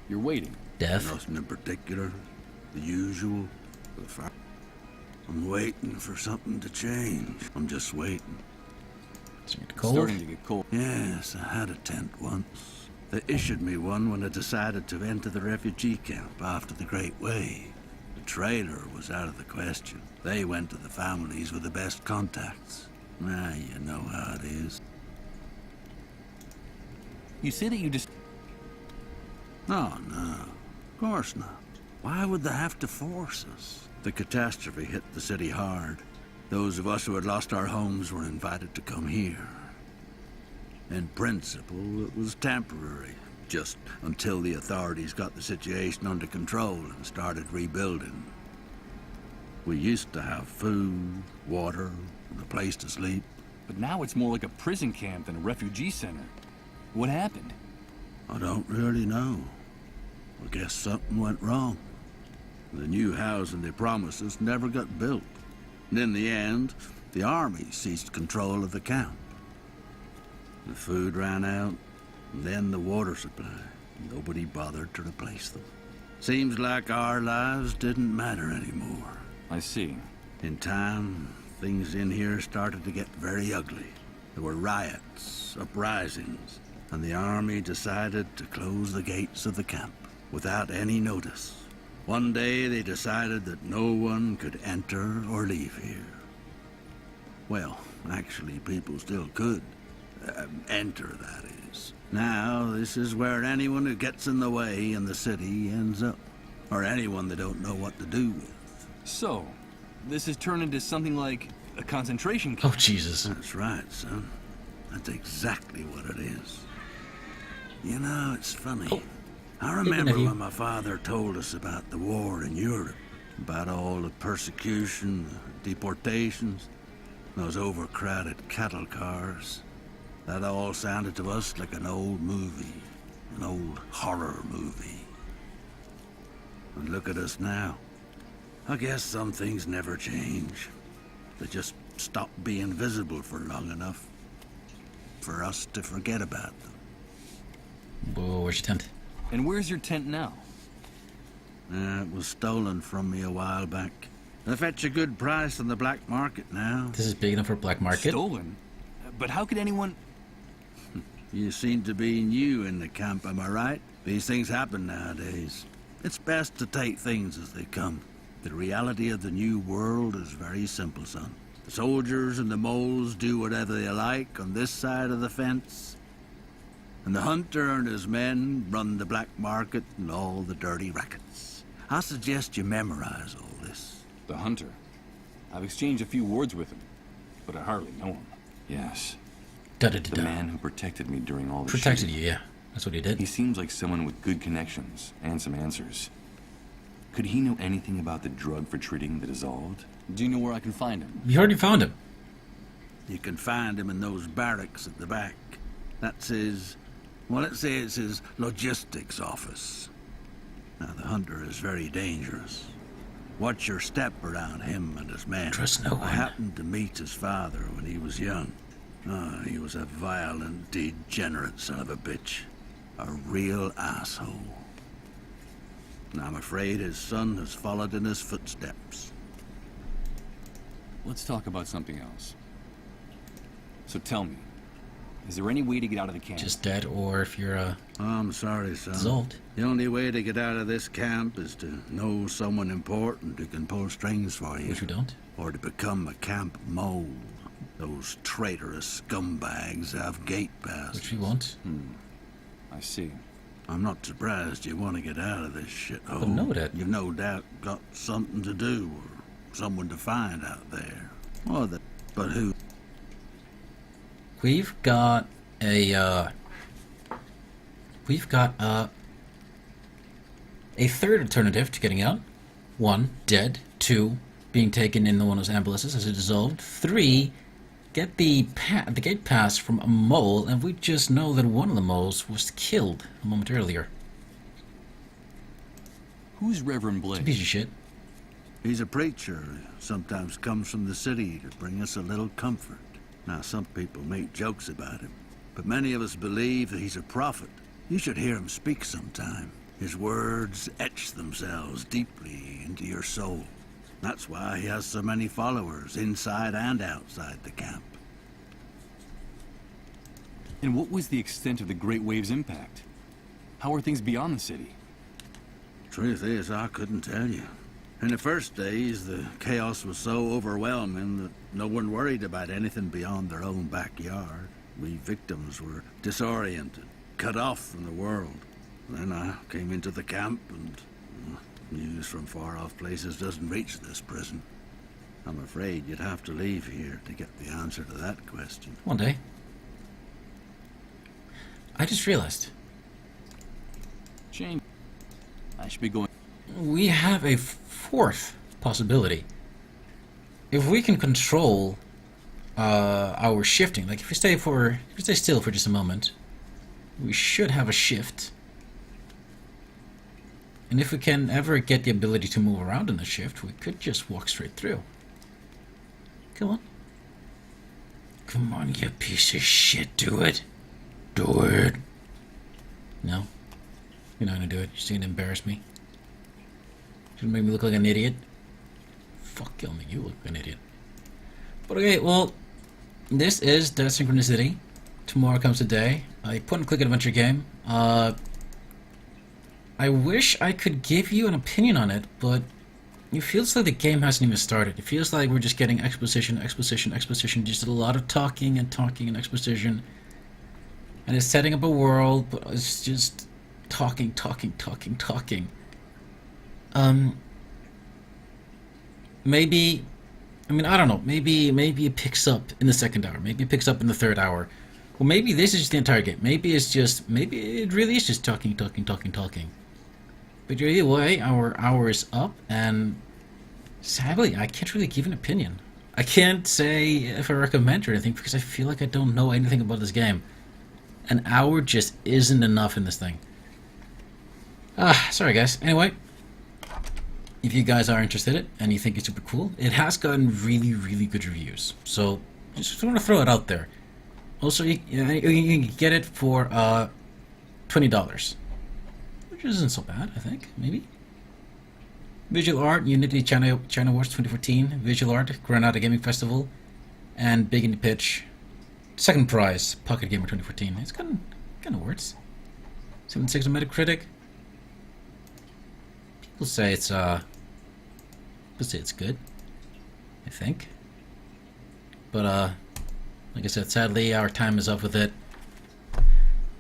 You're waiting. Death. Nothing in particular. The usual. I'm waiting for something to change. I'm just waiting. It's cold. Starting to get cold. Yes, I had a tent once. They issued me one when I decided to enter the refugee camp after the Great Wave. The trailer was out of the question. They went to the families with the best contacts. You know how it is. You say that you just... Oh, no. Of course not. Why would they have to force us? The catastrophe hit the city hard. Those of us who had lost our homes were invited to come here. In principle, it was temporary, just until the authorities got the situation under control and started rebuilding. We used to have food, water, and a place to sleep. But now it's more like a prison camp than a refugee center. What happened? I don't really know. I guess something went wrong. The new housing they promised us never got built. And in the end, the army seized control of the camp. The food ran out, and then the water supply. Nobody bothered to replace them. Seems like our lives didn't matter anymore. I see. In time, things in here started to get very ugly. There were riots, uprisings, and the army decided to close the gates of the camp without any notice. One day they decided that no one could enter or leave here. Well, actually, people still could. Enter, that is. Now, this is where anyone who gets in the way in the city ends up. Or anyone they don't know what to do with. So, this has turned into something like a concentration camp. Oh, Jesus. That's right, son. That's exactly what it is. You know, it's funny. Oh. I remember when my father told us about the war in Europe, about all the persecution, the deportations, those overcrowded cattle cars. That all sounded to us like an old movie, an old horror movie. And look at us now. I guess some things never change. They just stop being visible for long enough for us to forget about them. Whoa, where's your tent? And where's your tent now? It was stolen from me a while back. They fetch a good price on the black market now. This is big enough for black market. Stolen? But how could anyone... You seem to be new in the camp, am I right? These things happen nowadays. It's best to take things as they come. The reality of the new world is very simple, son. The soldiers and the moles do whatever they like on this side of the fence. And the hunter and his men run the black market and all the dirty rackets. I suggest you memorize all this. The hunter? I've exchanged a few words with him, but I hardly know him. Yes. The man who protected me during all the Protected shooting. you, yeah. That's what he did. He seems like someone with good connections and some answers. Could he know anything about the drug for treating the dissolved? Do you know where I can find him? You already found him. You can find him in those barracks at the back. That's his... well, let's say it's his logistics office. Now, the hunter is very dangerous. Watch your step around him and his men. Trust no one. I happened to meet his father when he was young. He was a violent, degenerate son of a bitch. A real asshole. And I'm afraid his son has followed in his footsteps. Let's talk about something else. So tell me, is there any way to get out of the camp? Just dead, or if you're I'm sorry, son. dissolved. The only way to get out of this camp is to know someone important who can pull strings for you. Which we don't. Or to become a camp mole. Those traitorous scumbags have gate passes. Which we won't. I see. I'm not surprised you want to get out of this shithole. But know that. You've no doubt got something to do, or someone to find out there. Or that, but who? We've got a third alternative to getting out. 1, dead. 2, being taken in one of those ambulances as it dissolved. 3, get the gate pass from a mole, and we just know that one of the moles was killed a moment earlier. Who's Reverend It's Blake? a piece of shit. He's a preacher who sometimes comes from the city to bring us a little comfort. Now, some people make jokes about him, but many of us believe that he's a prophet. You should hear him speak sometime. His words etch themselves deeply into your soul. That's why he has so many followers, inside and outside the camp. And what was the extent of the Great Wave's impact? How are things beyond the city? Truth is, I couldn't tell you. In the first days, the chaos was so overwhelming that no one worried about anything beyond their own backyard. We victims were disoriented, cut off from the world. Then I came into the camp, and news from far-off places doesn't reach this prison. I'm afraid you'd have to leave here to get the answer to that question. One day. I just realized. Shame. I should be going... We have a fourth possibility. If we can control our shifting, like if we stay still for just a moment, we should have a shift. And if we can ever get the ability to move around in the shift, we could just walk straight through. Come on. Come on, you piece of shit, do it. Do it. No. You're not gonna do it. You're just gonna embarrass me. You're gonna make me look like an idiot. Fuck, kill me. You look like an idiot. But okay, well, this is Dead Synchronicity. Tomorrow comes the day. A point-and-click adventure game. I wish I could give you an opinion on it, but it feels like the game hasn't even started. It feels like we're just getting exposition, just a lot of talking and exposition. And it's setting up a world, but it's just talking. Maybe, I mean, I don't know, maybe it picks up in the second hour, maybe it picks up in the third hour. Well, maybe this is just the entire game. Maybe it really is just talking. But either way, our hour is up, and sadly, I can't really give an opinion. I can't say if I recommend or anything, because I feel like I don't know anything about this game. An hour just isn't enough in this thing. Sorry guys. Anyway, if you guys are interested in it and you think it's super cool, it has gotten really, really good reviews. So just want to throw it out there. Also, you can get it for $20, which isn't so bad, I think, maybe. Visual art, Unity China Awards 2014. Visual art, Granada Gaming Festival, and Big Indie Pitch. Second prize, Pocket Gamer 2014. It's kind of works. 76 on Metacritic. People say it's good, I think. But like I said, sadly our time is up with it.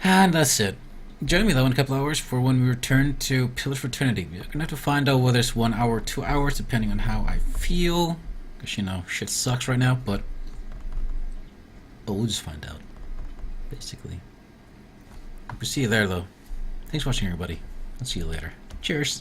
And that's it. Join me though in a couple hours for when we return to Pillars for Trinity. We're gonna have to find out whether it's 1 hour or 2 hours, depending on how I feel. Because, you know, shit sucks right now, but we'll just find out, basically. We'll see you there though. Thanks for watching, everybody. I'll see you later. Cheers.